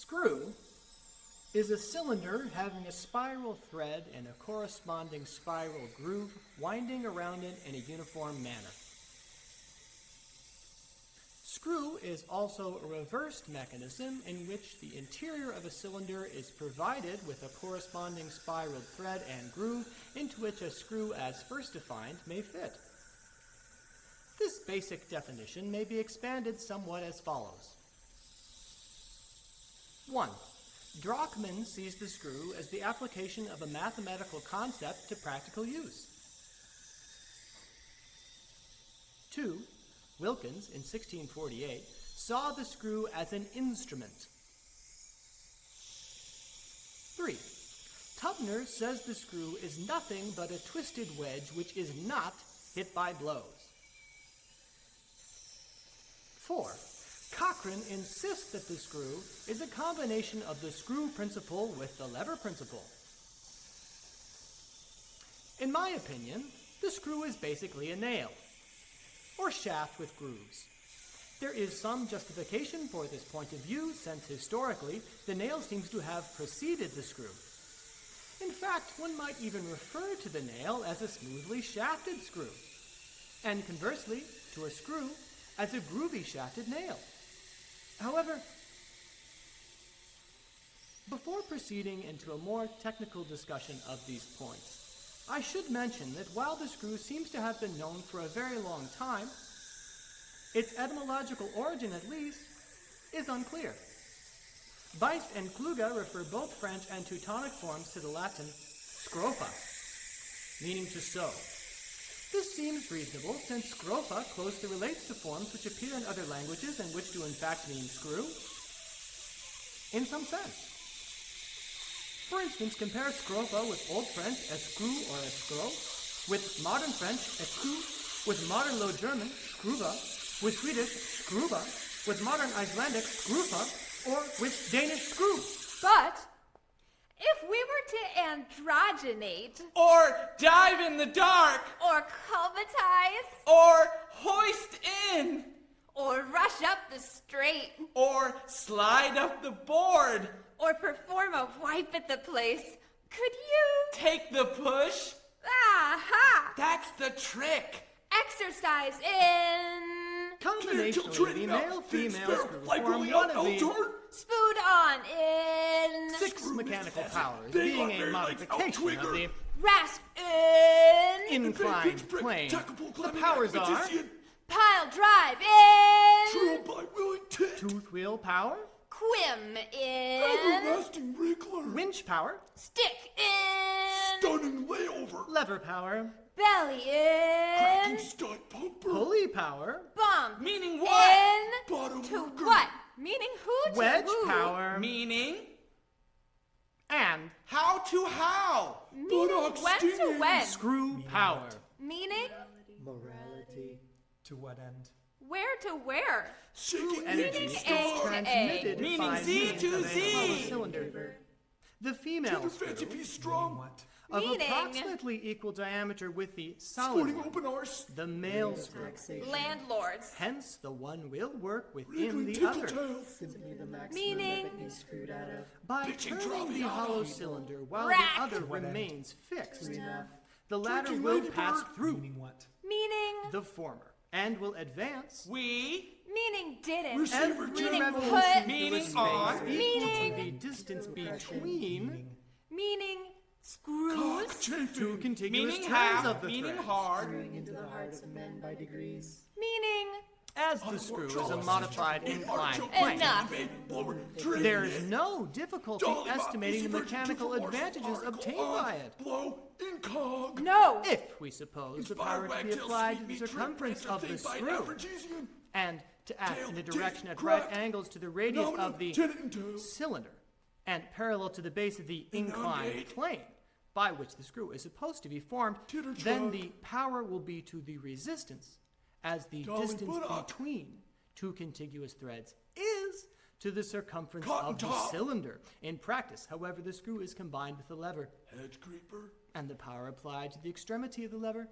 Screw is a cylinder having a spiral thread and a corresponding spiral groove winding around it in a uniform manner. Screw is also a reversed mechanism in which the interior of a cylinder is provided with a corresponding spiral thread and groove into which a screw as first defined may fit. This basic definition may be expanded somewhat as follows. 1. Drachmann sees the screw as the application of a mathematical concept to practical use. 2. Wilkins, in 1648, saw the screw as an instrument. 3. Tubner says the screw is nothing but a twisted wedge which is not hit by blows. 4. Cochrane insists that the screw is a combination of the screw principle with the lever principle. In my opinion, the screw is basically a nail, or shaft with grooves. There is some justification for this point of view, since historically the nail seems to have preceded the screw. In fact, one might even refer to the nail as a smoothly shafted screw, and conversely, to a screw as a groovy shafted nail. However, before proceeding into a more technical discussion of these points, I should mention that while the screw seems to have been known for a very long time, its etymological origin, at least, is unclear. Weist and Kluge refer both French and Teutonic forms to the Latin scrofa, meaning to sew. This seems reasonable, since scrofa closely relates to forms which appear in other languages and which do in fact mean screw, in some sense. For instance, compare scrofa with Old French escrew or escrow, with modern French escrew, with modern Low German scruva, with Swedish skruva, with modern Icelandic skrufa, or with Danish skru. But if we were to androgenate, or dive in the dark, or covetize, or hoist in, or rush up the straight, or slide up the board, or perform a wipe at the place, could you take the push? Aha! That's the trick. Exercise in Combinationally, the male-female screw form one of the spood on in 6 mechanical powers, being a modification of the rasp in inclined plane. The powers are pile drive in tooth wheel power, quim in winch power, stick in Stunning layover. lever power, belly in Stunt pumper. pulley power, bump Meaning what? in Bottom to worker. what? Meaning who to wedge who? power, Meaning and how to how. Meaning Buttocks when to stinging. when? screw power. Meaning Morality. To what end? where to where? Shaking Energy Meaning is A to transmitted Meaning by Z means to of a Z. hollow cylinder. The female the fancy screw, piece strong. What? of Meaning approximately equal diameter with the solid Sporting one, open arse. the male screw. Landlords. Hence, the one will work within Wriggling the tickle other. tail. Simply the maximum Meaning that it is screwed out of. By Bitching turning the Traviata. hollow cylinder while Rack. the other What end? remains fixed, Enough. the latter Drinking will Lady pass Bird. through Meaning what? Meaning the former and will advance meaning didn't. Receiver every Meaning revolution put. through Meaning a space on. equal Meaning to the distance between Meaning screws. Cockchafing. two contiguous meaning strands half, of the meaning thread. hard. Screwing into the hearts of men by degrees. Meaning As the screw is a modified inclined plane, enough. there's no difficulty Dolly Bob, estimating easy the version, mechanical 2 for advantages article obtained on, by it. Blow, incog. No. If we suppose the power to be applied to the circumference of the screw, and to act in the direction at right angles to the radius of the cylinder, and parallel to the base of the inclined plane by which the screw is supposed to be formed, then the power will be to the resistance, as the distance between two contiguous threads is to the circumference of the cylinder. In practice, however, the screw is combined with the lever, Hedge creeper. and the power applied to the extremity of the lever.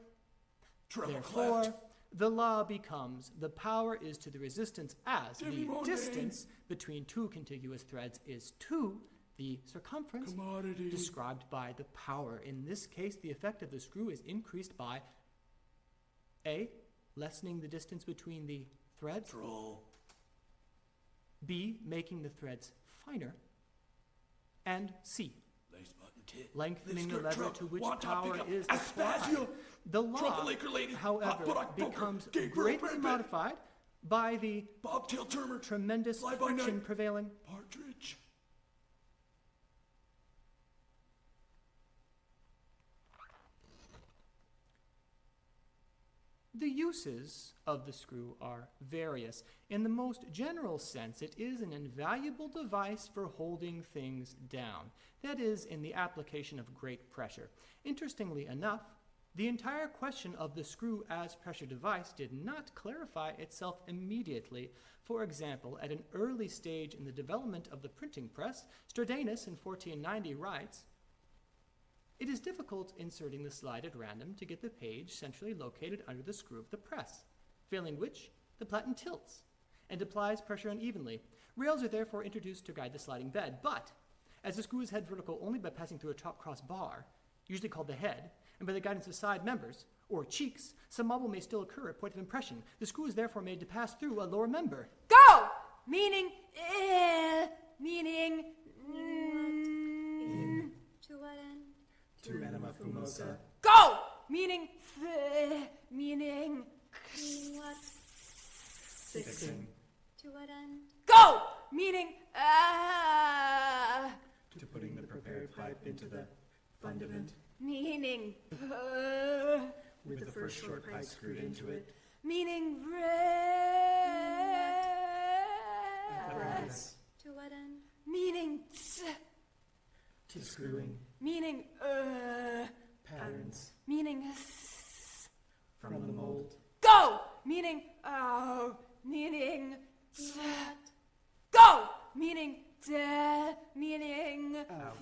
Treble Therefore, cleft. the law becomes the power is to the resistance as the Demi-mondaine. distance between two contiguous threads is 2, the circumference Commodity. described by the power. In this case, the effect of the screw is increased by A, lessening the distance between the threads, Troll. B, making the threads finer, and C, Lace button tit. lengthening the Lister lever truck. to which Want to power pick up is Aspasia. applied. The law, Troublemaker lady. Hot however, butt, I broke her. becomes Gay girl, greatly red bit. modified by the Bobtail Turner. tremendous Fly by friction night. prevailing. Partridge. The uses of the screw are various. In the most general sense, it is an invaluable device for holding things down. That is, in the application of great pressure. Interestingly enough, the entire question of the screw as pressure device did not clarify itself immediately. For example, at an early stage in the development of the printing press, Stradanus in 1490 writes, "It is difficult inserting the slide at random to get the page centrally located under the screw of the press, failing which the platen tilts and applies pressure unevenly. Rails are therefore introduced to guide the sliding bed, but as the screw is head vertical only by passing through a top cross bar, usually called the head, and by the guidance of side members, or cheeks, some wobble may still occur at point of impression. The screw is therefore made to pass through a lower member." Go! Meaning, meaning, To what end? To anima fumosa. go! Meaning, meaning, Meaning what? Fixing. To what end? go! Meaning, To putting the prepared pipe into the fundament. meaning, With the first short pipe screwed into it. meaning, Apparatus. To what end? meaning, To screwing. meaning, Patterns. meaning, From the mold. go! Meaning, meaning, What? go! Meaning, meaning, Out.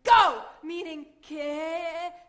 go! Meaning,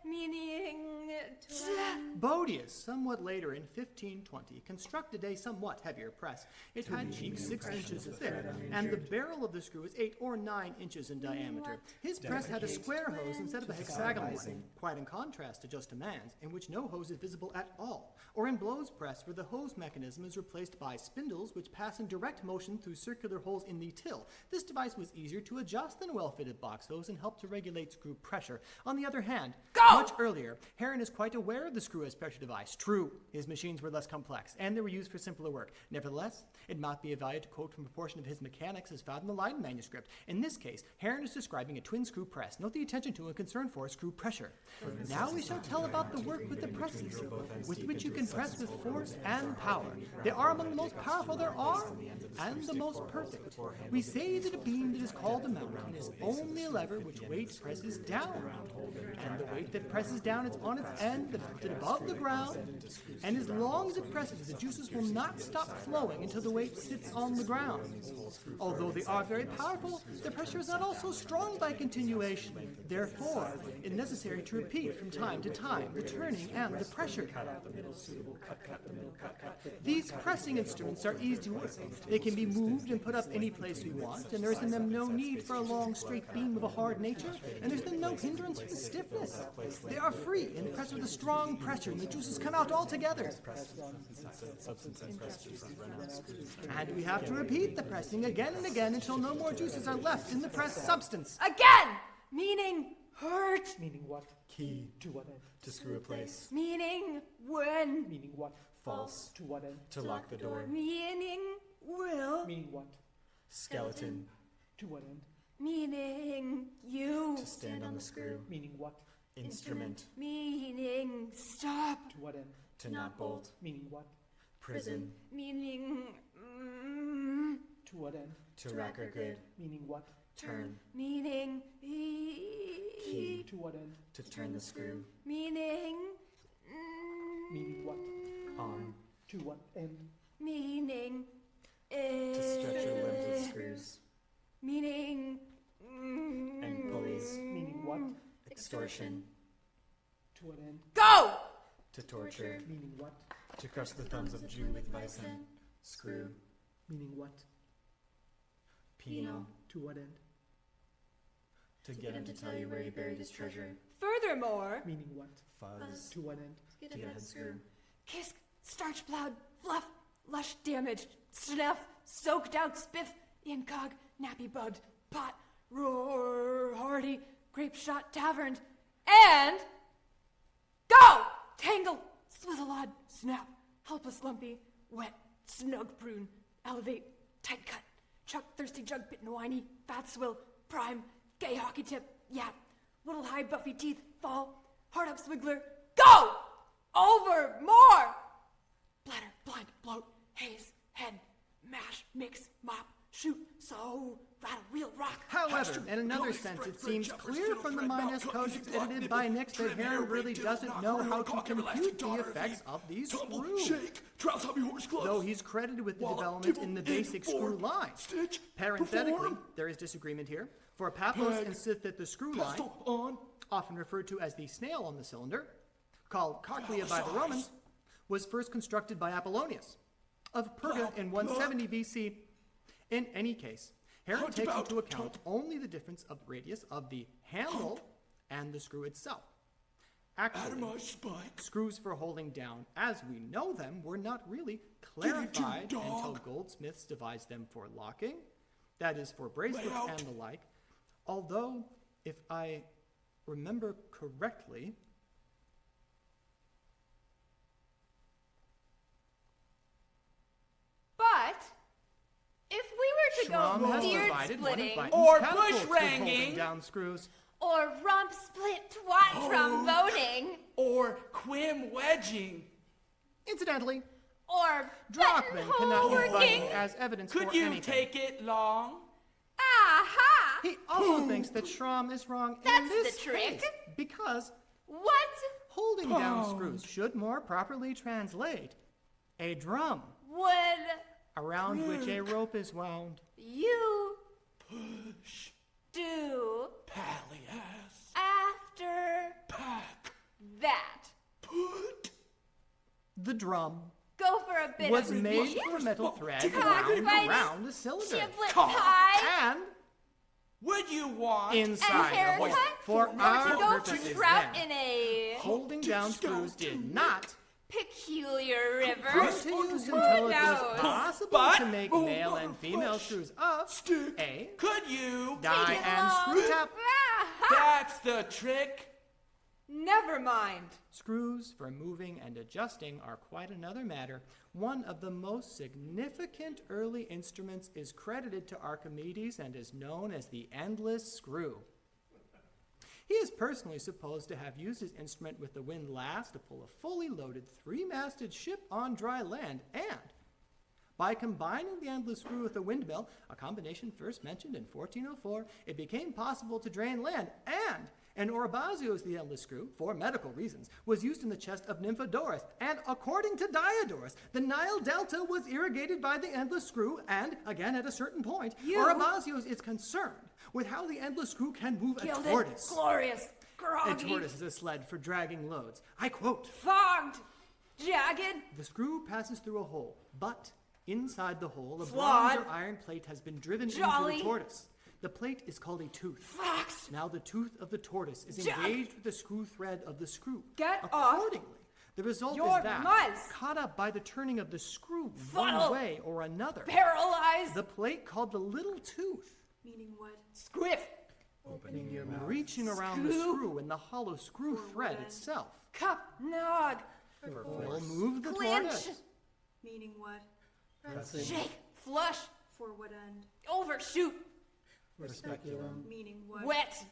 meaning, To what end? Bodius, somewhat later in 1520, constructed a somewhat heavier press. It had cheeks 6 inches thick, and the barrel of the screw is 8 or 9 inches in diameter. His press had a square hose instead of a hexagonal one, quite in contrast to just a man's, in which no hose is visible at all, or in Blow's press, where the hose mechanism is replaced by spindles which pass in direct motion through circular holes in the till. This device was easier to adjust than a well-fitted box hose and helped to regulate screw pressure. On the other hand, much earlier, Heron is quite aware of the screw as pressure device. True, his machines were less complex, and they were used for simpler work. Nevertheless, it might be of value to quote from a portion of his mechanics as found in the Leiden manuscript. In this case, Heron is describing a twin screw press. Note the attention to and concern for screw pressure. Now we shall tell about the work with the presses, with which you can press with force and power. They are among the most powerful there are, and the most perfect. We say that a beam that is called a mountain is only a lever which weight presses down, and the weight that presses down is on its end lifted above the ground, and as long as it presses, the juices will not stop flowing until the weight sits on the ground. Although they are very powerful, the pressure is not also strong by continuation. Therefore, it is necessary to repeat from time to time the turning and the pressure. These pressing instruments are easy to work. They can be moved and put up any place we want, and there is in them no need for a long straight beam of a hard nature, and there's been no hindrance from stiffness. They are free and press with a strong pressure, and the juices come out all together. And we have to repeat the pressing again and again until no more juices are left in the pressed substance. again! Meaning, hurt! Meaning what? Key. To what end? To screw a place. Meaning, when? Meaning what? False. To what end? To lock the door. Meaning, will? Meaning what? Skeleton. To what end? Meaning, you? To stand on the screw. Meaning what? Instrument. Meaning, stop? To what end? To not bolt. Meaning what? Prison. Meaning, To what end? To rack or good. Meaning what? Turn. meaning, Key. To what end? To turn the screw. meaning, Meaning what? On. To what end? meaning, To stretch your limbs with screws. meaning, And pulleys. Meaning what? Extortion. To what end? go! To torture. Meaning what? To crush the thumbs of Jew with Weissen. Screw. Meaning what? Penal. To what end? To get him to tell you where he buried his treasure. Furthermore, Meaning what? Fuzz. To what end? To get a head screw. kiss, starch plowed, fluff, lush damaged, snuff, soaked out spiff, incog, nappy bugged, pot, roar, hardy, grape shot taverned, and go! Tangle, swizzle-odd, snap, helpless lumpy, wet, snug prune, elevate, tight cut, chuck, thirsty jug, bit and whiny, fat swill, prime, gay hockey tip, yap, whittle high, buffy teeth, fall, hard up swiggler, go! Over, more! Bladder, blind, bloat, haze, head, mash, mix, mop, shoot, so, rattle, reel, rock. However, in another sense, it seems clear from the Minus Codex edited by Nix that Heron really doesn't know how to compute the effects of these screws. Though he's credited with the development in the basic screw line. Parenthetically, there is disagreement here, for Papos insists that the screw line, often referred to as the snail on the cylinder, called cochlea by the Romans, was first constructed by Apollonius of Perga in 170 BC. In any case, Heron takes into account only the difference of radius of the handle and the screw itself. Actually, screws for holding down, as we know them, were not really clarified until goldsmiths devised them for locking, that is, for bracelets and the like, although, if I remember correctly, But if we were to Schramm go has beard provided one of splitting, Biden's Or catapults for bush-ranging. holding down screws. or rump split twat tromboning, Or quim wedging. Incidentally, or Drachman cannot use buttonhole Biden working, as evidence Could for you anything. take it long? aha! He also thinks that Schramm is wrong in That's this the trick. case because What holding down screws should more properly translate a drum would around which a rope is wound. you Push. do Pally-ass. after Pack. that? Put. The drum Go for a bit was of made from metal thread Cockfighting. wound around the cylinder. chiblet pie, And Would you want and inside the hole. haircut, For or our to go purposes for trout then, in a holding down screws did not peculiar river. continues Who until it knows? was possible But- to make male and female screws of a Could you? die it and long. screw tap. Aha! That's the trick. Never mind. Screws for moving and adjusting are quite another matter. One of the most significant early instruments is credited to Archimedes and is known as the endless screw. He is personally supposed to have used his instrument with the windlass to pull a fully loaded three-masted ship on dry land, and by combining the endless screw with a windmill, a combination first mentioned in 1404, it became possible to drain land, and Orbazios the endless screw, for medical reasons, was used in the chest of Nymphodorus, and according to Diodorus, the Nile Delta was irrigated by the endless screw, and, again at a certain point, Orbazios is concerned with how the endless screw can move a Gilded, tortoise. glorious, A groggy, tortoise is a sled for dragging loads. I quote, fogged, jagged, "The screw passes through a hole, but inside the hole, a Flawed. bronze or iron plate has been driven Jolly. into the tortoise. The plate is called a tooth. fox. Now the tooth of the tortoise is Jack. engaged with the screw thread of the screw. Get off Accordingly, the result your is that, muzz. caught up by the turning of the screw Funnel. one way or another, Paralyzed, the plate called the little tooth, meaning what? Squiff, Opening your mouth. reaching around the Screw. screw and the hollow screw thread itself, cup, nog, will move the clinch, tortoise. Meaning what? Pressing. shake, flush, For what end? overshoot, For speculum. Meaning what? wet,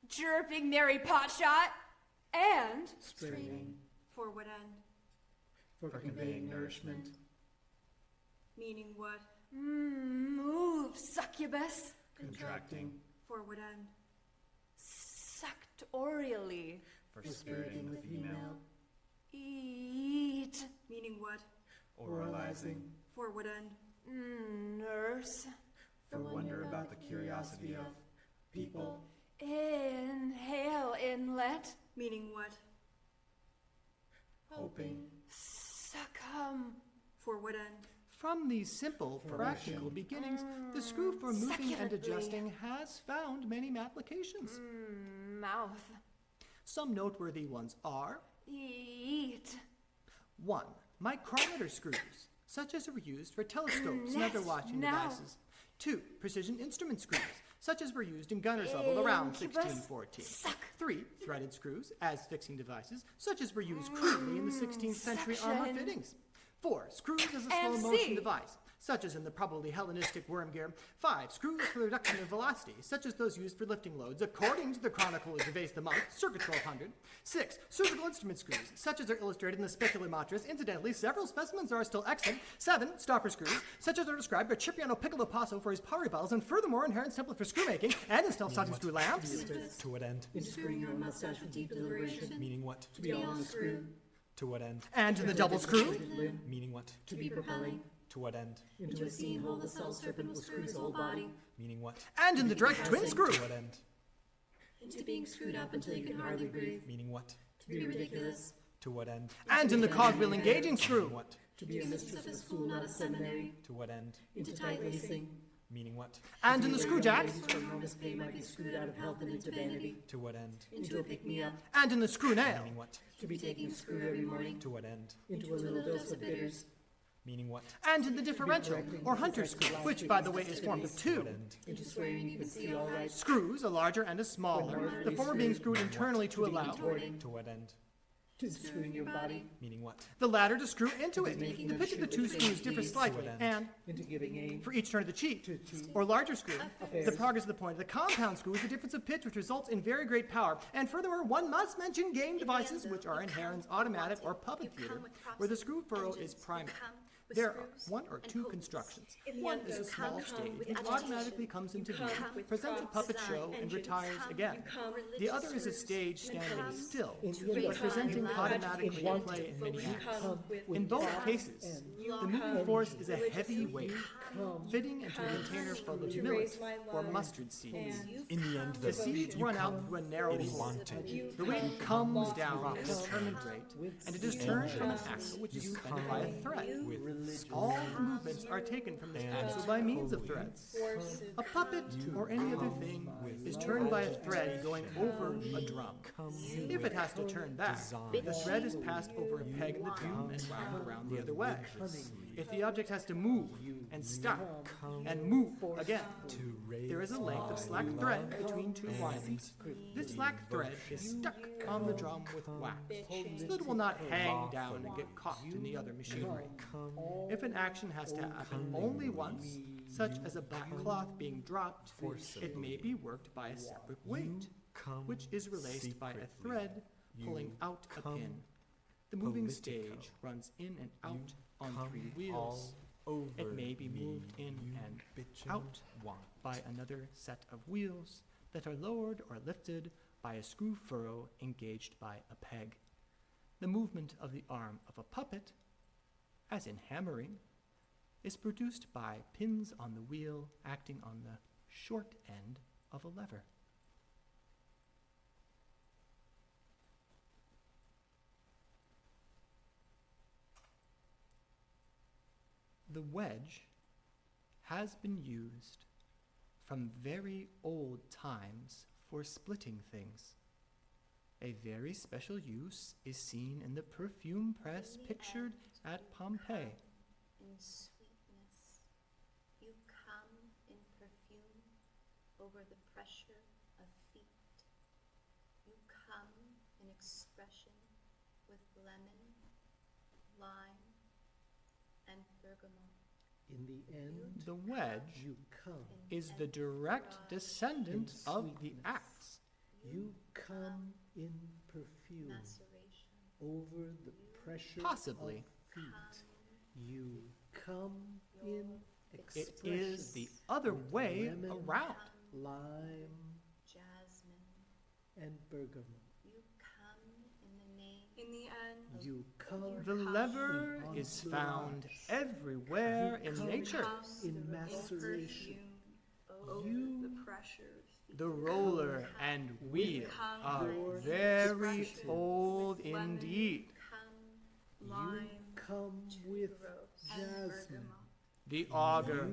chirping Mary Potshot, and Straining. For what end? For conveying nourishment. Meaning what? move, succubus, Contracting. For what end? suctorially, For spiriting the female. eat, Meaning what? Oralizing. For what end? nurse, For wonder about the curiosity of people. inhale, inlet, Meaning what? Hoping. suck come. For what end? From these simple, practical beginnings, the screw for moving and Succulently. adjusting has found many applications. Mouth. Some noteworthy ones are: Eat. 1. Micrometer screws, such as were used for telescopes and other Next, watching now. devices. 2. Precision instrument screws, such as were used in gunner's level around Incubus. 1614. Suck. 3. Threaded screws, as fixing devices, such as were used crudely in the 16th century armor suction. fittings. 4. Screws as a And slow motion C. device, such as in the probably Hellenistic worm gear. 5. Screws for the reduction of velocity, such as those used for lifting loads, according to the Chronicle of Gervais the Monk, circa 1200. 6. Surgical instrument screws, such as are illustrated in the Speculomatris. Incidentally, several specimens are still extant. 7. Stopper screws, such as are described by Cipriano Piccolo Passo for his pottery bottles, and furthermore inherent template for screw making, and in self-stopping screw lamps. To what end? In screwing your mustache with deep deliberation. Meaning what? To be on the screw. To what end? And in the double screw. Meaning what? To be propelling. To what end? Into a scene hole the cell serpent will screw his whole body. Meaning what? And in the direct twin screw. To what end? Into being screwed up until you can hardly breathe. Meaning what? To be ridiculous. To what end? And in the cogwheel engaging screw. Meaning what? To be a mistress of a school, not a seminary. To what end? Into tight lacing. Meaning what? And in the screw jack. For enormous pay might be screwed out of health and into vanity. To what end? Into a pick-me-up. And in the screw nail. Meaning what? To be taking a screw every morning. To what end? Into a little dose of bitters. Meaning what? And in the differential, or hunter screw, which, by the way, is formed of To 2 what end? Into swearing you can see all right. screws, a larger and a smaller, the former being screwed internally to allow, To what end? To screwing your body. Meaning what? the latter to screw into it. The pitch of the 2 screws differs slightly, and, Into giving aid. for each turn of the cheek, or larger screw, the progress of the point of the compound screw is the difference of pitch which results in very great power. And furthermore, one must mention game devices, which are in Heron's automatic or puppet theater, where the screw furrow is primary. There are 1 or 2 constructions. One is a small stage which automatically comes into view, presents a puppet show, and retires again. The other is a stage standing still, but presenting automatically a play in many acts. In both cases, the moving force is a heavy weight, fitting into a container full of millet or mustard seeds. In the end, The seeds run out through a narrow hole. The weight comes down at a determined rate, and it is turned from an axle which is suspended by a thread. All the movements are taken from this axle by means of threads. A puppet or any other thing is turned by a thread going over a drum. If it has to turn back, the thread is passed over a peg in the drum and wound around the other way. If the object has to move and stop and move again, there is a length of slack thread between 2 windings. This slack thread is stuck on the drum with wax, so that it will not hang down and get caught in the other machinery. If an action has to happen only once, such as a black cloth being dropped, it may be worked by a separate weight, which is released by a thread pulling out a pin. The moving stage runs in and out on 3 wheels. It may be moved in and out by another set of wheels that are lowered or lifted by a screw furrow engaged by a peg. The movement of the arm of a puppet, as in hammering, is produced by pins on the wheel acting on the short end of a lever. The wedge has been used from very old times for splitting things. A very special use is seen in the perfume press pictured at Pompeii. In sweetness, you come in perfume over the pressure of feet. You come in expression with lemon, lime, and bergamot. In the end, The wedge you come. is the direct descendant of the axe. You come in perfume Maceration. over the pressure Possibly. of feet. You come in It expression. is the other way Lemon, around. lime, Jasmine. and bergamot. You come in the name In the end, You come The lever is found everywhere in nature. in maceration. over You- the pressure of feet. The roller and wheel are very old indeed. come Lime, come with jasmine. The auger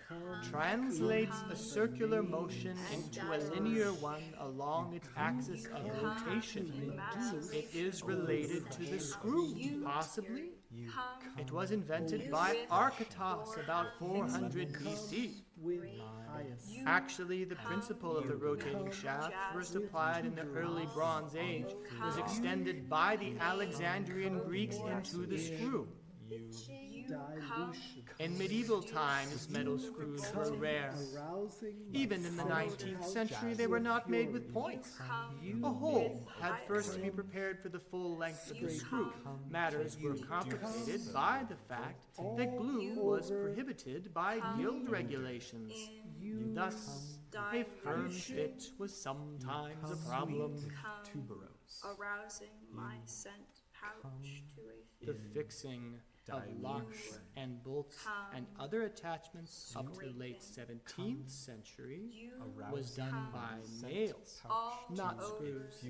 Come translates a circular motion into a linear one along its axis of rotation. It is related to the screw, possibly. It was invented by Archytas about 400 BC. with highest. Actually, the principle of the rotating shaft, first applied in the early Bronze Age, was extended by the Alexandrian Greeks into the screw. Dilution. In medieval times, metal screws were rare. Arousing. Even in the 19th century, they were not made with points. A hole had first to be prepared for the full length of the screw. Matters were complicated by the fact that glue was prohibited by guild regulations. Thus, a firm fit was sometimes a problem. Tuberose. Arousing my scent pouch to a The fixing of locks and bolts and other attachments up to the late 17th century was done by nails, not screws.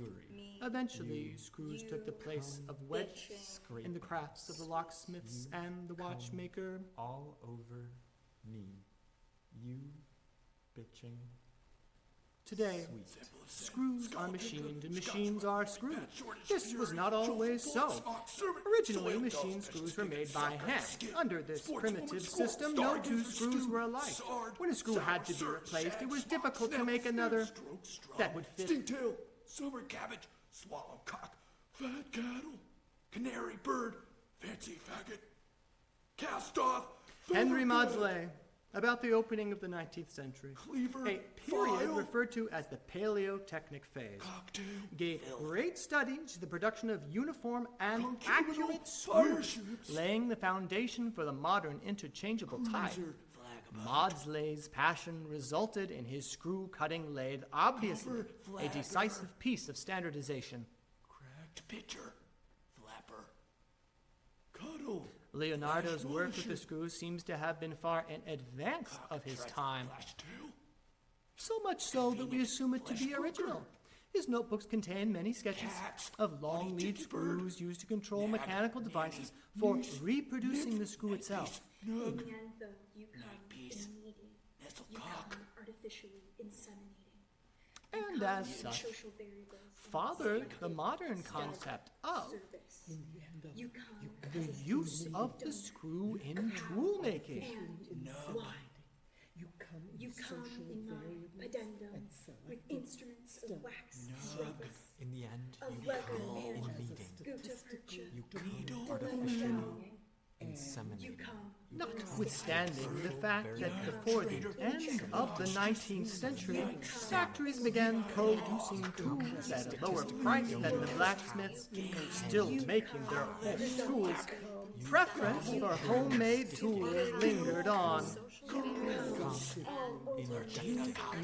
Eventually, screws took the place of wedges in the crafts of the locksmiths and the watchmaker. All over me. You bitching. Today, screws are machined and machines are screwed. This was not always so. Originally, machine screws were made by hand. Under this primitive system, no two screws were alike. When a screw had to be replaced, it was difficult to make another that would fit. Stingtail, summer cabbage, swallowcock, fat cattle, canary bird, fancy faggot, cast off, Henry feather Maudslay, about the opening of the 19th century, Cleaver, a period file, referred to as the Paleotechnic phase, cocktail, gave great study to the production of uniform and Concubital accurate fire screws, ships, laying the foundation for the modern interchangeable type. cruiser, Maudslay's passion resulted in his screw-cutting lathe, obviously a decisive piece of standardization. cracked pitcher, flapper, cuddle, Leonardo's work with the screws seems to have been far in advance of his time, flashtail, so much so that we assume it to be original. His notebooks contain many sketches of long lead screws used to control mechanical devices for reproducing the screw itself. In the end, though, you come in needy. You come artificially inseminating. And as such, Social variables. fathered the modern concept of Service. You come the use of the screw in tool making. why? You come in You come social in my variables addendum and with selected instruments of wax, rubber, In the end, of you leather come in and meeting. scoot of picture, You come delineating, artificially you inseminating. come Notwithstanding the fact that before the end of the 19th century, factories began producing tools at a lower price than the blacksmiths, still making their own tools. Preference for homemade tools lingered on.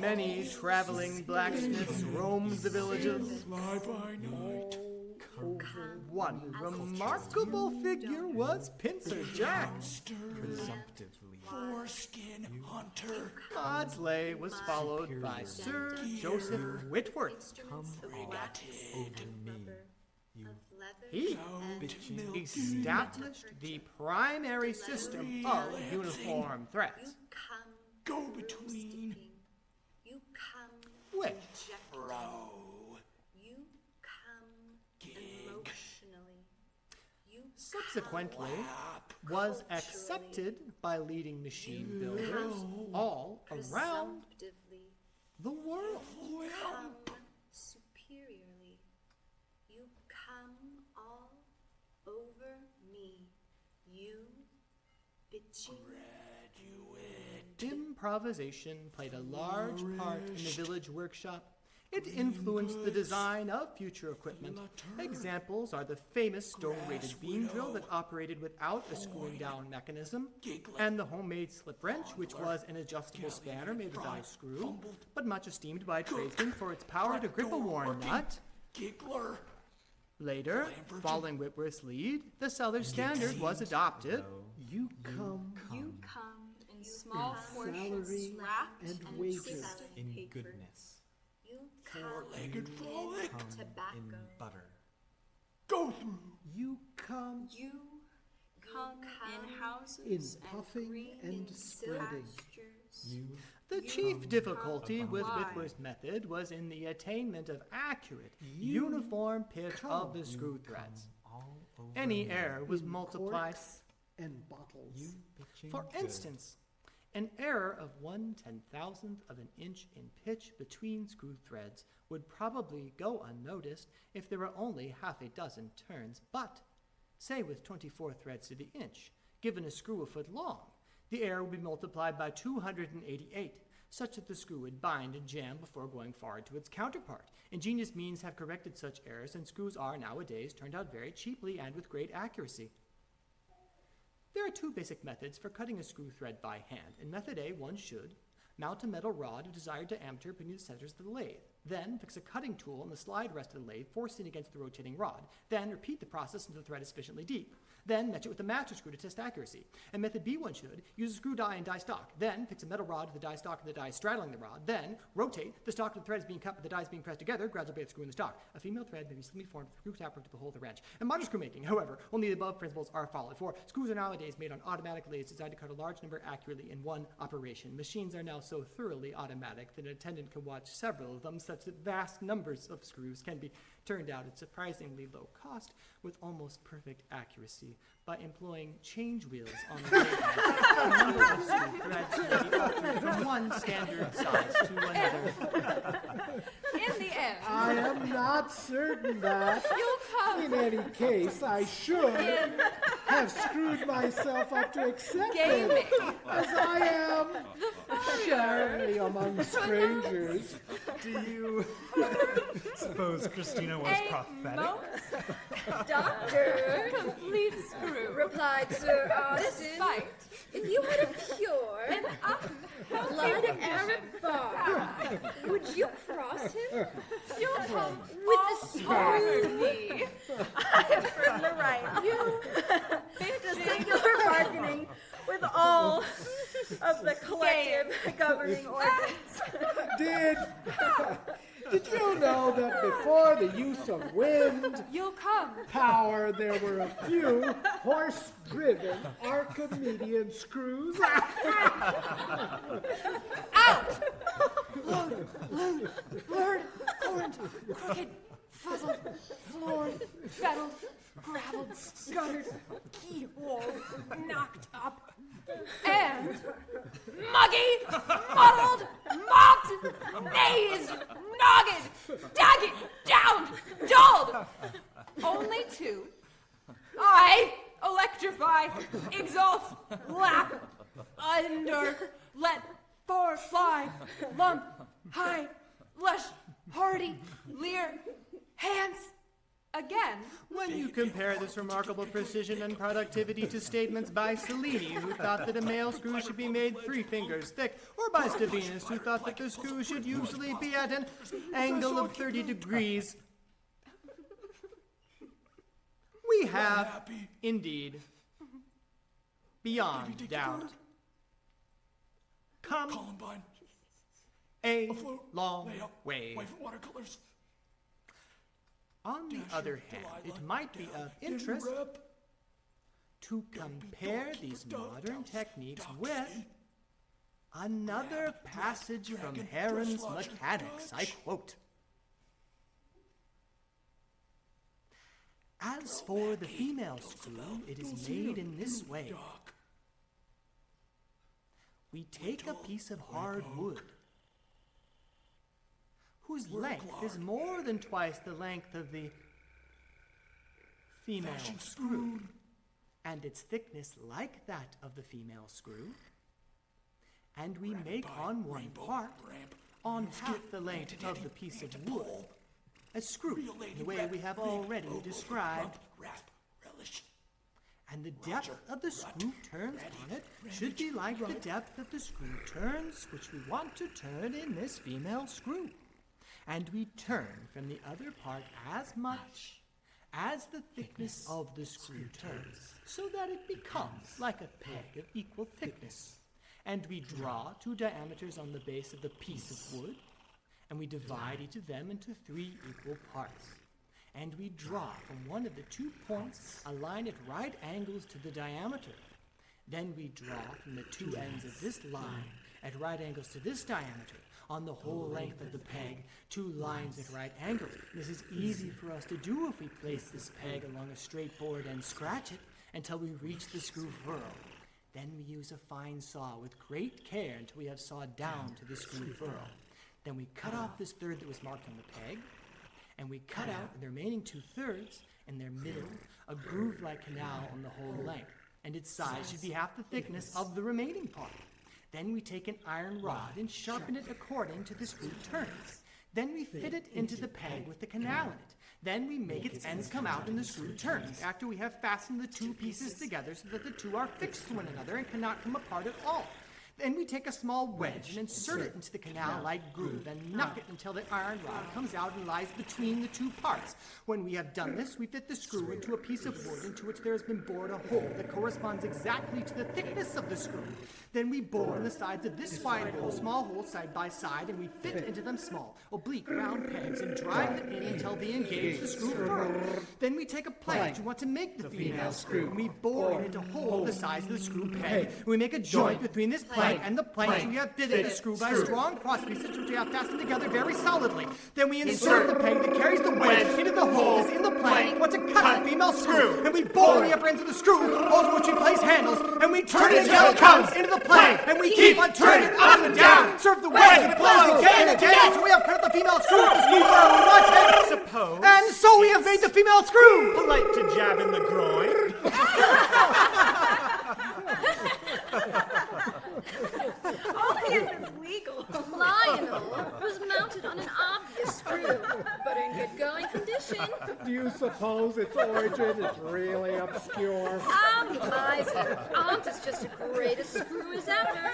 Many traveling blacksmiths roamed the villages. fly by night, One remarkable figure was Pincer Jack. Presumptively. foreskin hunter, Maudslay was followed by Sir Joseph Whitworth. Come over me. You He bitching. established the primary system of uniform threats, go between, You come which row, You come emotionally. You subsequently was accepted by leading machine builders all around presumptively. the world. Come superiorly. You come all over me. You bitching. Improvisation played a large part in the village workshop. It influenced the design of future equipment. Examples are the famous stone-rated beam drill that operated without a screwing down mechanism, and the homemade slip wrench, which was an adjustable spanner made without a screw, but much esteemed by tradesmen for its power to grip a worn nut. giggler, Later, following Whitworth's lead, the Sellers Standard was adopted. You come You come in small portions, salary wrapped and and wages. twisted In paper. goodness. You come four-legged frolic, Come tobacco. in butter. go through, You come You come in houses in puffing green and spreading. pastures. The chief difficulty with Whitworth's method was in the attainment of accurate, uniform pitch of the screw threads. Any error was In multiplied. corks and bottles. For instance, an error of 1/10,000th of an inch in pitch between screw threads would probably go unnoticed if there were only half a dozen turns, but, say with 24 threads to the inch, given a screw a foot long, the error would be multiplied by 288, such that the screw would bind and jam before going forward to its counterpart. Ingenious means have corrected such errors, and screws are nowadays turned out very cheaply and with great accuracy. There are two basic methods for cutting a screw thread by hand. In method A, one should mount a metal rod of desired diameter beneath the centers of the lathe. Then fix a cutting tool on the slide rest of the lathe, forcing against the rotating rod. Then repeat the process until the thread is sufficiently deep. Then match it with a master screw to test accuracy. In method B, one should use a screw die and die stock. Then fix a metal rod to the die stock and the die straddling the rod. Then rotate the stock to the thread is being cut but the die is being pressed together, gradually the screw in the stock. A female thread may be slimly formed with a screw tapper to the hole of the wrench. In modern screw making, however, only the above principles are followed. For screws are nowadays made on automatic lathes designed to cut a large number accurately in one operation. Machines are now so thoroughly automatic that an attendant can watch several of them, such that vast numbers of screws can be turned out at surprisingly low cost with almost perfect accuracy. By employing change wheels on the lathe, the number of screw threads can be altered from one standard size to another. In the end, I am not certain that, you'll come in any case, I should in have screwed myself up to accept gaming. it, as I am sharingly among strangers. Do you suppose Christina was A prophetic? most Doctor, complete screw. replied Sir Austin, Despite if you had a pure an blood Arab bar, would you cross him you'll come with the all screw? over me. From the right. You The singular bargaining with all of the collective governing organs. Did you know that before the use of wind you'll come power, there were a few horse-driven Archimedean screws? out! Blurred, corned, crooked, fuzzled, floored, fettled, graveled, guttered, keyhole, knocked up, and muggy, muddled, mocked, mazed, nogged, dagged, downed, dulled. Only two. I electrify, exalt, lap, under, let, fore, fly, lump, high, lush, hardy, leer, hands. Again, When you compare this remarkable precision and productivity to statements by Cellini, who thought that a male screw should be made 3 fingers thick, or by Stevinus, who thought that the screw should usually be at an angle of 30 degrees, we have, indeed, beyond doubt, come Columbine, a afloat, long layup, way. wave watercolors. On the other hand, it might be of interest to compare these modern techniques with another passage from Heron's Mechanics. I quote, "As for the female screw, it is made in this way. We take a piece of hard wood, whose length is more than twice the length of the female screw, and its thickness like that of the female screw, and we make on one part, on half the length of the piece of wood, a screw, in the way we have already described, and the depth of the screw turns on it should be like the depth of the screw turns which we want to turn in this female screw. And we turn from the other part as much as the thickness of the screw turns, so that it becomes like a peg of equal thickness. And we draw 2 diameters on the base of the piece of wood, and we divide each of them into 3 equal parts. and we draw from one of the 2 points a line at right angles to the diameter. Then we draw from the 2 ends of this line at right angles to this diameter on the whole length of the peg, 2 lines at right angles. This is easy for us to do if we place this peg along a straight board and scratch it until we reach the screw furrow. Then we use a fine saw with great care until we have sawed down to the screw furrow. Then we cut off this third that was marked on the peg, and we cut out in the remaining 2/3 in their middle a groove-like canal on the whole length, and its size should be half the thickness of the remaining part. Then we take an iron rod and sharpen it according to the screw turns. Then we fit it into the peg with the canal in it. Then we make its ends come out and the screw turns, after we have fastened the 2 pieces together so that the 2 are fixed to one another and cannot come apart at all. Then we take a small wedge and insert it into the canal-like groove and knock it until the iron rod comes out and lies between the 2 parts. When we have done this, we fit the screw into a piece of wood into which there has been bored a hole that corresponds exactly to the thickness of the screw. Then we bore in the sides of this wide hole, small holes side by side, and we fit into them small, oblique, round pegs and drive them in until they engage the screw furrow. Then we take a plank we want to make the female screw, and we bore it into a hole the size of the screw peg. We make a joint between this plank and the plank. We have fitted the screw by strong cross pieces which we have fastened together very solidly. Then we insert the peg that carries the wedge into the holes in the plank. What's a cut female screw? And we bore the upper ends of the screw, holes in which we place handles, and we turn it until it comes into the plank, and we keep on turning it up and down. Serve the wedge and blows again and again until we have cut the female screw with the screw furrow we want it. Suppose. And so we have made the female screw. Polite to jab in the groin. Only if it's legal. Lionel was mounted on an obvious screw, but in good going condition. Do you suppose its origin is really obscure? Miser. Aunt is just as great a screw as ever.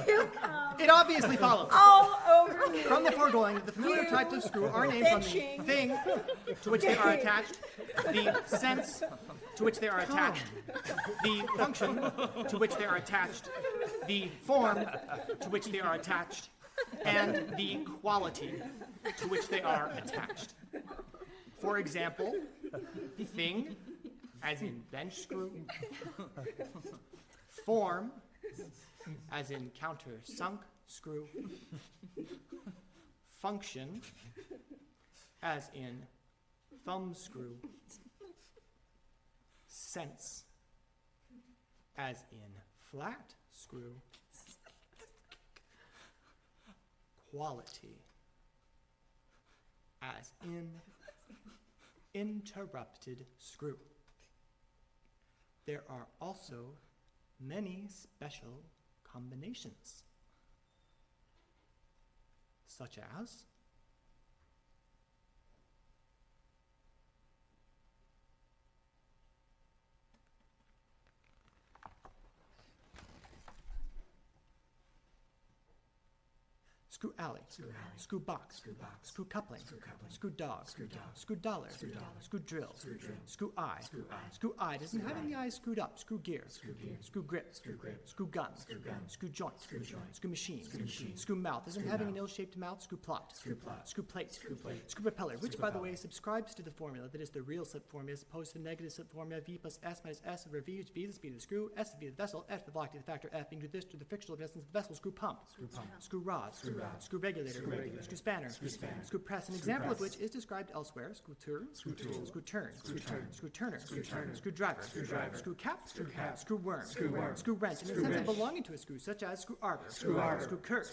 You come It obviously follows all over me. from the foregoing that the familiar types of screw are named from the Bitching. thing to which they are attached, the sense to which they are attached, the function to which they are attached, the form to which they are attached, and the quality to which they are attached. For example, thing, as in bench screw, form, as in countersunk screw, function, as in thumb screw, sense, as in flat screw, quality, as in interrupted screw. There are also many special combinations, such as screw alley, screw box, screw coupling, screw dog, screw dollar, screw drill, screw eye. Screw eye doesn't have any eyes screwed up. Screw gear, screw grip, screw gun, screw joint, screw machine, screw mouth doesn't have an ill-shaped mouth. Screw plot, screw plate, screw propeller, which by the way subscribes to the formula that is the real slip formula as opposed to the negative slip formula V plus S minus S over V, which V is the speed of the screw, S is the speed of the vessel, F the velocity of the factor, F being to this to the frictional resistance of the vessel. Screw pump, screw rod, screw regulator, screw spanner, screw press, an example of which is described elsewhere. Screw tool, screw turn, screw turner, screw driver, screw cap, screw worm, screw wrench, in the sense of belonging to a screw, such as screw arbor, screw curve,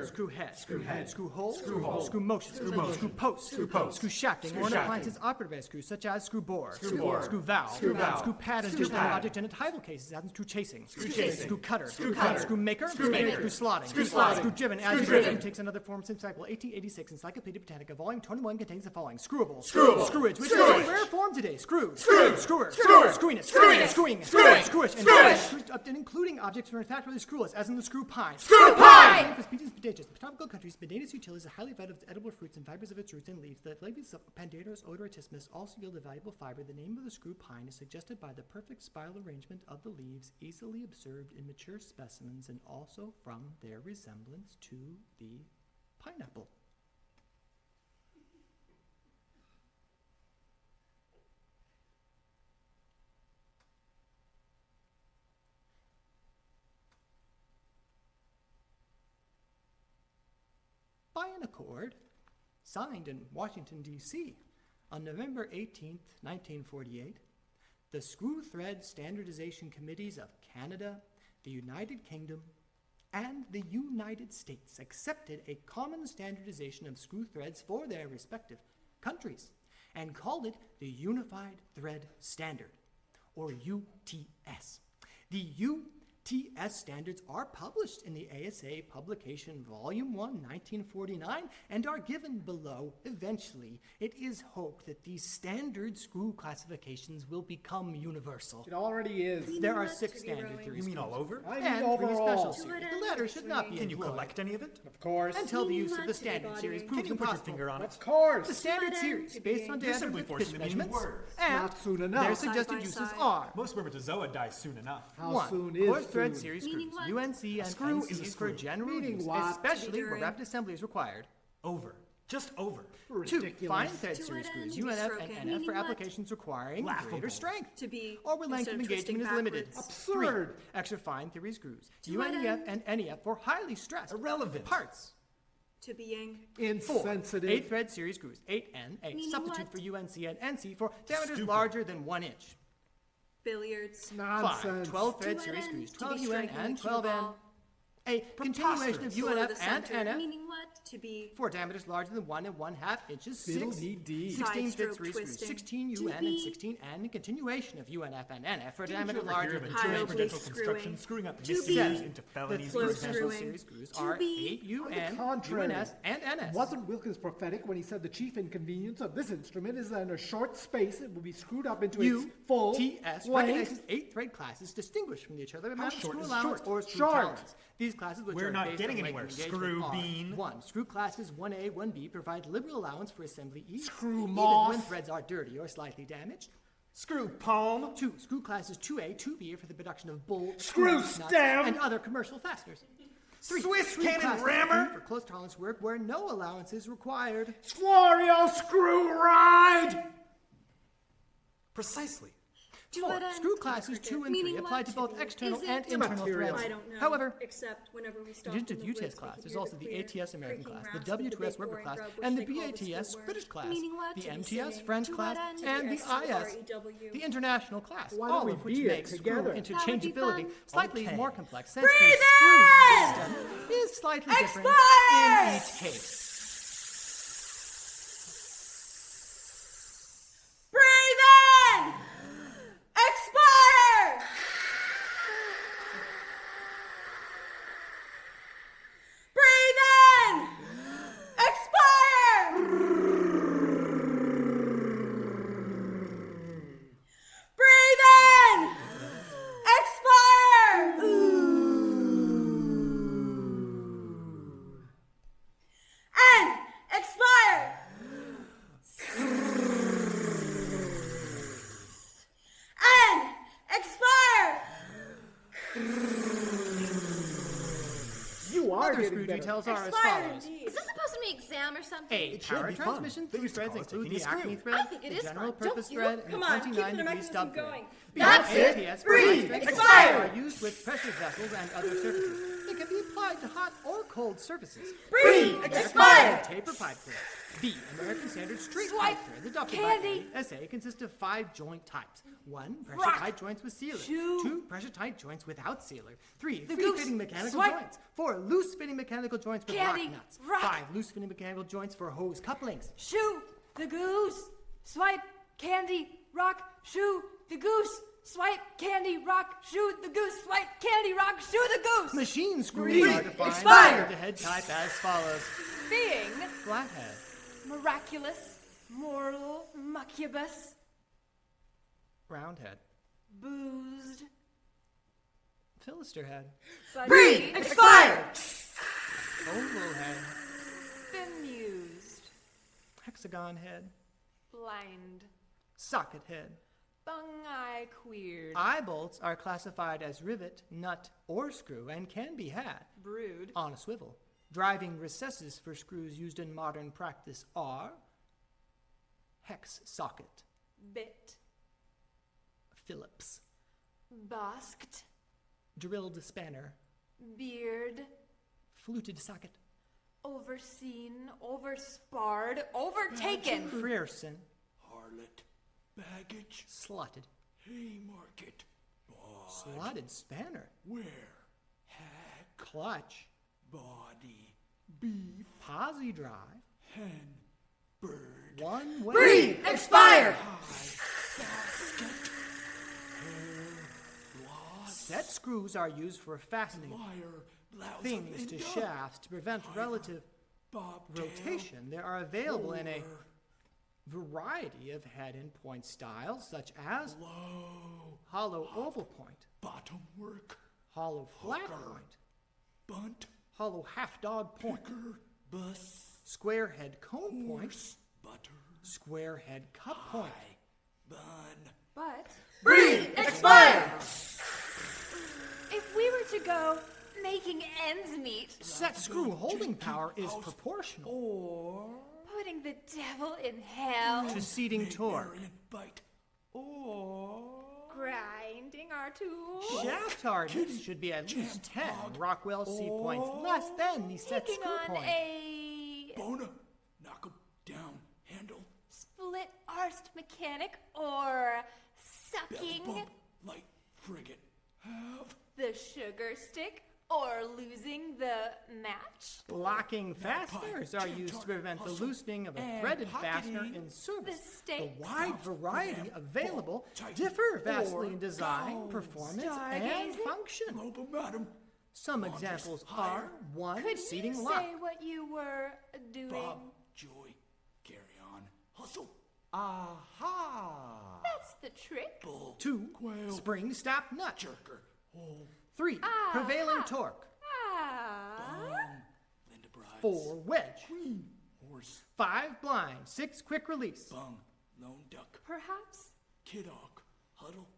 screw head, screw hole, screw motion, screw post, screw shafting, or an appliance's operated by a screw, such as screw bore, screw valve, screw pad, and additional object in tidal cases, as in screw chasing, screw cutter, screw maker, screw slotting, screw driven, as in driven takes another form since cycle 1886 Encyclopedia Britannica, volume 21 contains the following: screwable, screwage, which is a rare form today, screw, screwer, screwiness, screwing, screwish, and including objects manufacturally screwless, as in the screw pine. For species potaceous, in tropical countries, Medatus utilis is highly valued of its edible fruits and fibers of its roots and leaves. The flavius of Pandatus odoratismus also yield a valuable fiber. The name of the screw pine is suggested by the perfect spiral arrangement of the leaves, easily observed in mature specimens, and also from their resemblance to the pineapple. by an accord signed in Washington, D.C. on November 18, 1948, the Screw Thread Standardization Committees of Canada, the United Kingdom, and the United States accepted a common standardization of screw threads for their respective countries and called it the Unified Thread Standard, or UTS. The UTS standards are published in the ASA publication Volume 1, 1949, and are given below. Eventually, it is hoped that these standard screw classifications will become universal. It already is. There are 6 standard theory You mean screws. all over? I mean And 3 overall. special series. The latter should not be Can you employed collect any of it? Of course. until the Meaning use of what the to the standard body? series Can proves Can you put your impossible. finger on it? Of course. The standard To series, be based on the diameter assembly with portion pitch of each measurements, word. and Not soon their enough. suggested Side by uses side. are Most spermatozoa die soon enough. How 1. soon Core is thread soon? series Meaning screws, what? UNC and screw is a NC for screw. general Meaning use, what? especially where during. rapid assembly is required. Over. Just over. 2. Ridiculous. Fine thread To series what screws, end? To be UNF stroking. and NF Meaning for what? applications requiring Laughable. greater strength, To be or where length instead of of engagement is twisting limited. backwards. 3. Absurd. Extra fine theory screws, To what UNEF end? and NEF for highly stressed Irrelevant. parts. To being 4. Insensitive. 8 thread series screws, 8N, a Meaning substitute what? for UNC and NC for diameters Stupid. larger than 1 inch. billiards. 5. Nonsense. 12 thread To series what end? screws, To be 12 UN striking and the cue 12N. ball. A continuation of Below UNF the and center. NF Meaning what? To be for diameters larger than 1 1/2 inches. 6. Fiddle-dee-dee. 16 Side thread stroke series screws, twisting. 16 To UN and be 16 N, and continuation of UNF and NF for Didn't diameter you ever larger hear of than a 2 High inches. transcendental oblique construction screwing. screwing up To misuse be into The felonies? flow three special screwing. series screws To are be 8 On UN, the contrary, UNS, and NS. wasn't Wilkins prophetic when he said the chief inconvenience of this instrument is that in a short space it will be screwed up into its full UTS length? recognizes 8 thread classes distinguished from each other by amount of short screw is allowance short? or screw Short. tolerance. These classes, which We're are not based getting on length anywhere, of engagement, screw are bean. 1. Screw classes 1A, 1B provide liberal allowance for assembly ease, Screw even moss. when threads are dirty or slightly damaged. Screw palm. 2. Screw classes 2A, 2B are for the production of bolts, Screw screws, nuts, stem. and other commercial fasteners. 3. Swiss Screw cannon classes rammer. 2 for close tolerance work where no allowance is required. Florio screw ride! Precisely. To 4. what end? Screw classes 2 and 3 Meaning apply what? to both To be- external is it- and internal Immaterial. threads. I don't know. However, Except whenever we in stop addition in to the UTS woods, class, we there's could also hear the clear ATS American creaking class, the rasp of WTS big Rubber boring class, grub, which and the they call the BATS screw British worm. class, Meaning what? the To be MTS singing. French To class, what end? and the IS, SQREW. the international class, Why don't all we of which be it makes screw together? interchangeability fun. slightly Okay. more complex since the screw system is slightly different in each case. Breathe in! Expire! Breathe in! Expire! Breathe in! Expire! And expire! And expire! You are Other getting screw better. details are as Expire follows. indeed. Is this supposed to be an exam or something? A. It should Power be fun. transmission They through used to threads call us include taking the a screw. acme thread, I think it the is general fun. Don't purpose you? thread, and Come the on, keep 29 the degree mechanism stub thread. going. B. That's it. ATS Breathe. threads Expire. are used with pressure vessels and other surfaces. They can be applied to hot or cold surfaces. Breathe. American Expire. taper pipe thread. B. American standard straight Swipe. pipe thread. The Dr. Candy. SA consists of 5 joint types. 1. Pressure Rock. tight joints with sealer. Shoe. 2. Pressure tight joints without sealer. 3. The Free goose. fitting mechanical Swipe. joints. 4. Loose fitting mechanical joints with Candy. rock nuts. Rock. 5. Loose fitting mechanical joints for hose couplings. Shoe the goose. Swipe candy rock. Shoe the goose. Swipe candy rock. Shoe the goose. Swipe candy rock. Shoe the goose. Machine screws Breathe. are defined Expire. by the head type as follows. Being Flathead. miraculous, moral, muccubus, Roundhead. boozed, Philister head. buddy, Expire! Oval head. bemused, Hexagon head. blind, Socket head. bung-eye queered, Eye bolts are classified as rivet, nut, or screw and can be had brood, on a swivel. Driving recesses for screws used in modern practice are hex socket, bit, Phillips, basked, drilled spanner, beard, fluted socket, overseen, oversparred, overtaken. Frierson. Harlot. Baggage. Slutted. Haymarket. Bod. Slotted spanner. Where? Hack. Clutch. Body. Beef. Posy drive. Hen. Bird. One way. Breed expired. Basket. Hair. Loss. Set screws are used for fastening Liar. Blouse. things to shafts to prevent relative Bobtail. rotation. They are available in a Roller. variety of head and point styles, such as Low. hollow oval point, Bottom work. hollow flat Hooker. point, Bunt. hollow half dog point, Picker. Bus. square head cone point, Horse. Butter. square head cup point. High. Bun. But Breed expired. if we were to go making ends meet, Set screw holding power is proportional Or. putting the devil in hell, to seating torque. Marion bite. Or. grinding our tools, Shaft hardness should be at least 10 Rockwell C points, less than the set taking screw on point. a Bona. Knock 'em down. Handle. split arsed mechanic, or Belly sucking bump. Light frigate. Have. the sugar stick, or losing the match. Blocking fasteners are used to prevent the loosening of a threaded fastener in service. The stakes. wide variety available differ vastly in design, performance, and Stargazing? function. Rope 'em at 'em. Some examples are: 1. Could Seating you lock. say what you were doing? Bob. Joy. Carry on. Hustle. Aha! That's the trick. Bull. 2. Quail. Spring stop nut. Jerker. Hole. 3. Prevailing torque. Ah. Linda Bride. 4. Wedge. Queen. Horse. 5. Blind. 6. Quick release. Bung. Lone duck. Perhaps Kiddock. Huddle.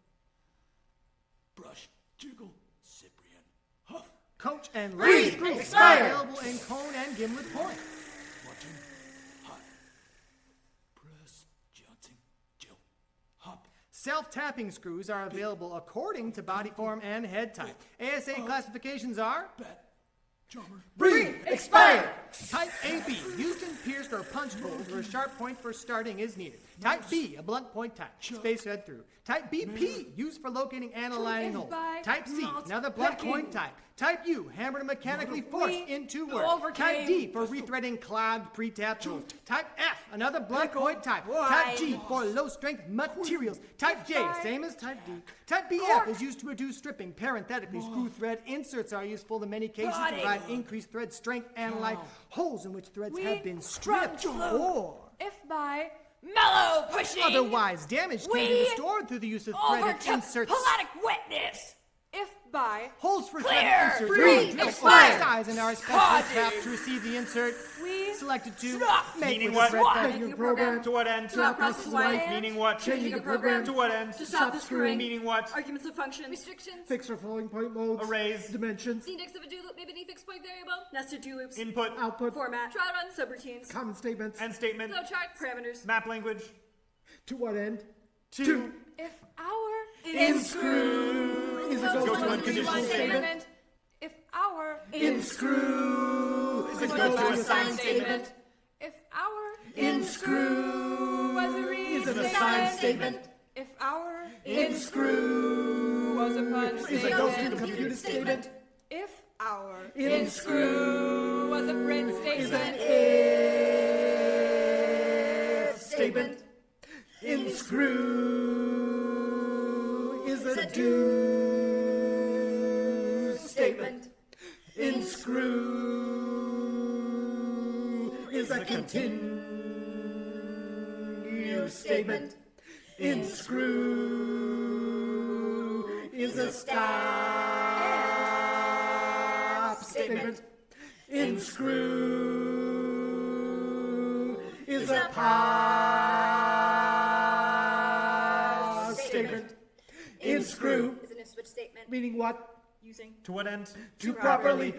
Brush. Jiggle. Cyprian. Huff. Coach and Breed leg screws expired. available in cone and gimlet point. Button. Hot. Press. Johnson. Jill. Hop. Self-tapping screws are available according to body form and head type. ASA classifications are Bet. Drummer. Breed expired. Type AB, used in pierced or punched holes where a sharp point for starting is needed. Type B, a blunt point type, space fed through. Type BP, used for locating and aligning holes. Type C, another blunt point type. Type U, hammered and mechanically forced into work. Type D, for rethreading clogged pre-tapped holes. Type F, another blunt point type. Type G, for low-strength materials. Type J, same as Type D. Type BF is used to reduce stripping. Parenthetically, screw thread inserts are useful in many cases to provide increased thread strength and life. Holes in which threads have been stripped or if by mellow pushing otherwise damaged can be we restored through the use of threaded overtook inserts. pelagic wetness. If by Holes for Clear. threaded inserts Breed are drilled expired. over size and are especially trapped to receive the insert we selected to Stop. make Meaning with what? the thread Changing bed. the program. To what end? To not process life. Meaning what? Changing the program. To what end? To stop the screwing. Meaning what? Arguments of functions. Restrictions. Fixed or flowing point modes. Arrays. Dimensions. The index of a do loop may be any fixed point variable. Nested do loops. Input. Output. Format. Try runs. Subroutines. Common statements. End statement. Flowcharts. Parameters. Map language. To what end? Two. if our In screw. Is a goes go to to a unconditional statement. if our In screw. Is a was go to a a sign sign statement. If our In screw. was a read Is a sign statement. statement. If our In screw. was a punch Is a go to statement. computer statement. If our In screw. was a print Is an statement. if statement. In screw is a do statement. In screw is a continue statement. In screw is a stop statement. In screw is a pause statement. In screw, Is an if switch statement. meaning what? Using. To what end? To properly.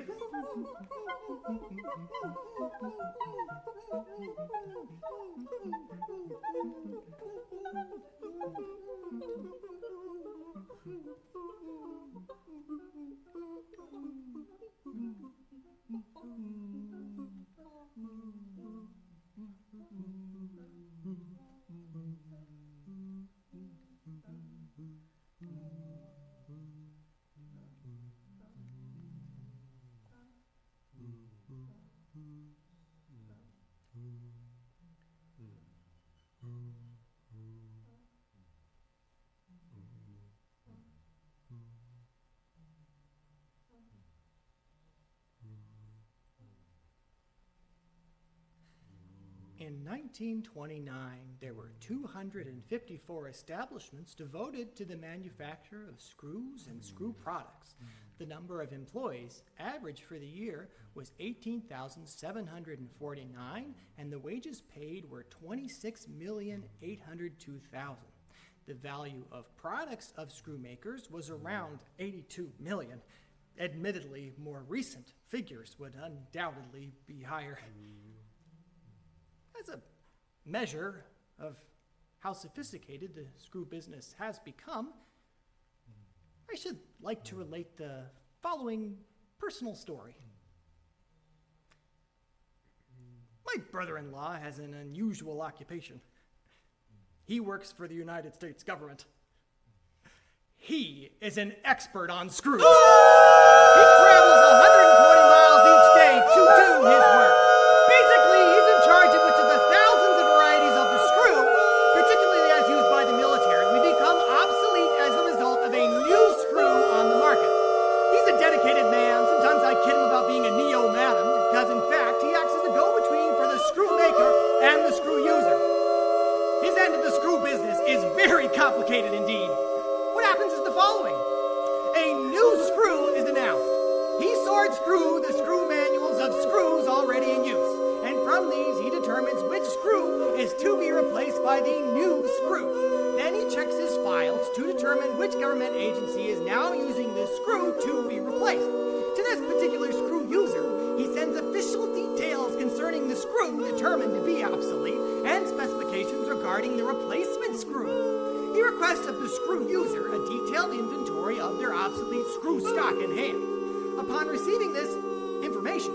In 1929, there were 254 establishments devoted to the manufacture of screws and screw products. The number of employees, average for the year, was 18,749, and the wages paid were $26,802,000. The value of products of screw makers was around $82 million. Admittedly, more recent figures would undoubtedly be higher. As a measure of how sophisticated the screw business has become, I should like to relate the following personal story. My brother-in-law has an unusual occupation. He works for the United States government. He is an expert on screws. He travels 120 miles each day to do his work. Basically, he's in charge of which of the thousands of varieties of the screw, particularly as used by the military, will become obsolete as a result of a new screw on the market. He's a dedicated man. Sometimes I kid him about being a neo-madam, because in fact, he acts as a go-between for the screw maker and the screw user. His end of the screw business is very complicated indeed. What happens is the following. A new screw is announced. He sorts through the screw manuals of screws already in use, and from these he determines which screw is to be replaced by the new screw. Then he checks his files to determine which government agency is now using this screw to be replaced. To this particular screw user, he sends official details concerning the screw determined to be obsolete and specifications regarding the replacement screw. He requests of the screw user a detailed inventory of their obsolete screw stock in hand. Upon receiving this information,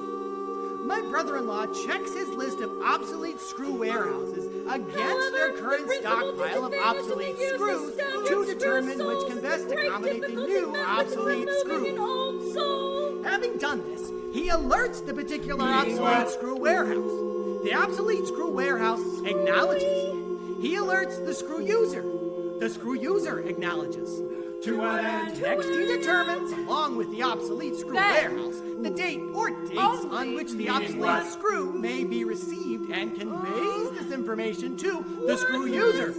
my brother-in-law checks his list of obsolete screw warehouses against their current stockpile of obsolete screws to determine which can best accommodate the new obsolete screw. Having done this, he alerts the particular obsolete screw warehouse. The obsolete screw warehouse acknowledges. He alerts the screw user. The screw user acknowledges. To what end? Next, he determines, along with the obsolete screw warehouse, the date or dates on which the obsolete screw may be received and conveys this information to the screw user.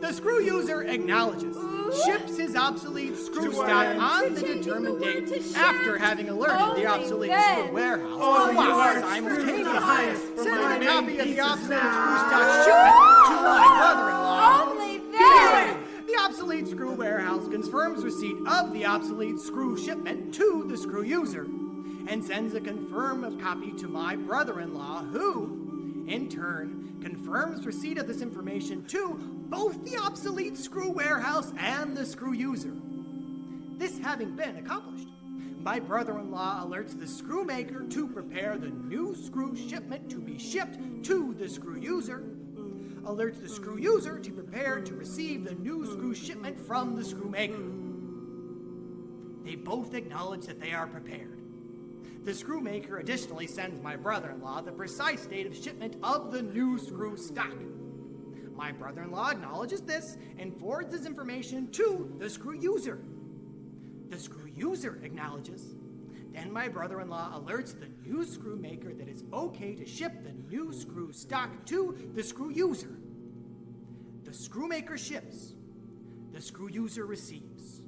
The screw user acknowledges, ships his obsolete screw stock on the determined date after having alerted the obsolete screw warehouse, while simultaneously sending a copy of the obsolete screw stock shipment to my brother-in-law. Only then! The obsolete screw warehouse confirms receipt of the obsolete screw shipment to the screw user and sends a confirmed copy to my brother-in-law, who, in turn, confirms receipt of this information to both the obsolete screw warehouse and the screw user. This having been accomplished, my brother-in-law alerts the screw maker to prepare the new screw shipment to be shipped to the screw user, alerts the screw user to prepare to receive the new screw shipment from the screw maker. They both acknowledge that they are prepared. The screw maker additionally sends my brother-in-law the precise date of shipment of the new screw stock. My brother-in-law acknowledges this and forwards this information to the screw user. The screw user acknowledges. Then my brother-in-law alerts the new screw maker that it's okay to ship the new screw stock to the screw user. The screw maker ships. The screw user receives.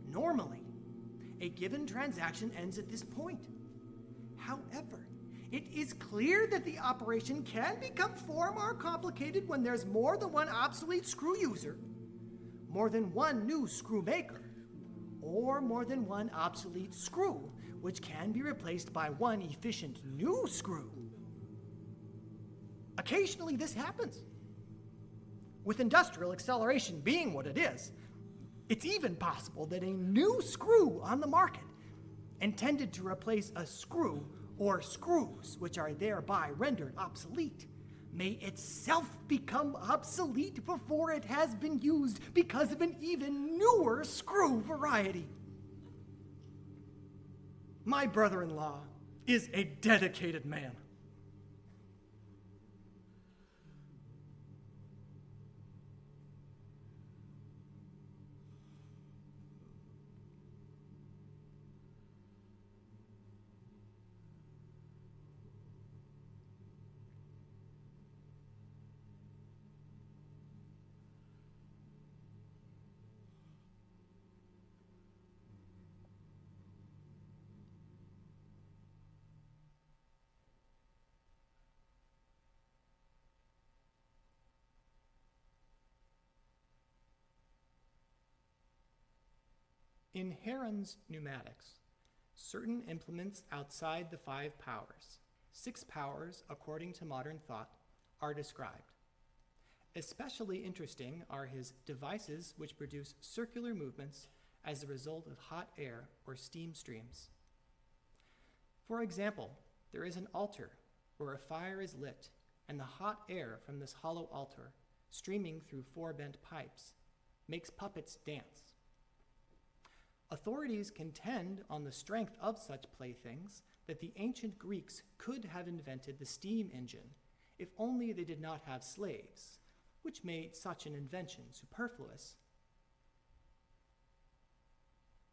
Normally, a given transaction ends at this point. However, it is clear that the operation can become far more complicated when there's more than one obsolete screw user, more than one new screw maker, or more than one obsolete screw, which can be replaced by one efficient new screw. Occasionally this happens. With industrial acceleration being what it is, it's even possible that a new screw on the market, intended to replace a screw or screws, which are thereby rendered obsolete, may itself become obsolete before it has been used because of an even newer screw variety. My brother-in-law is a dedicated man. In Heron's pneumatics, certain implements outside the 5 powers, 6 powers according to modern thought, are described. Especially interesting are his devices which produce circular movements as a result of hot air or steam streams. For example, there is an altar where a fire is lit and the hot air from this hollow altar, streaming through 4 bent pipes, makes puppets dance. Authorities contend on the strength of such playthings that the ancient Greeks could have invented the steam engine if only they did not have slaves, which made such an invention superfluous.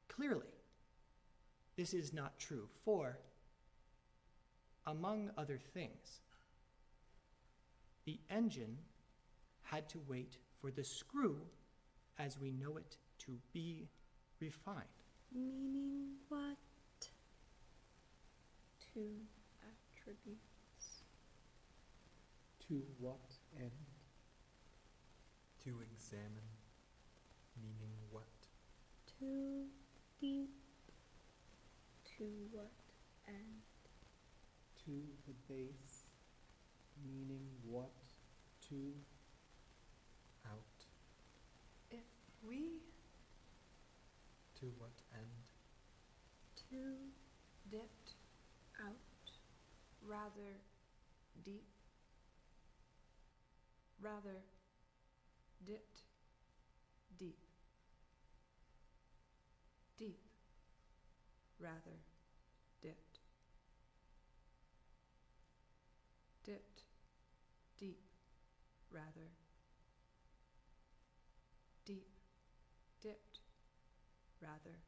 Clearly, this is not true, for, among other things, the engine had to wait for the screw as we know it to be refined. Meaning what? 2 attributes. To what end? To examine, meaning what? Too deep. To what end? To the base, meaning what? To Out. If we To what end? too dipped Out. rather deep, rather dipped deep, deep, rather dipped, dipped deep, rather deep, dipped, rather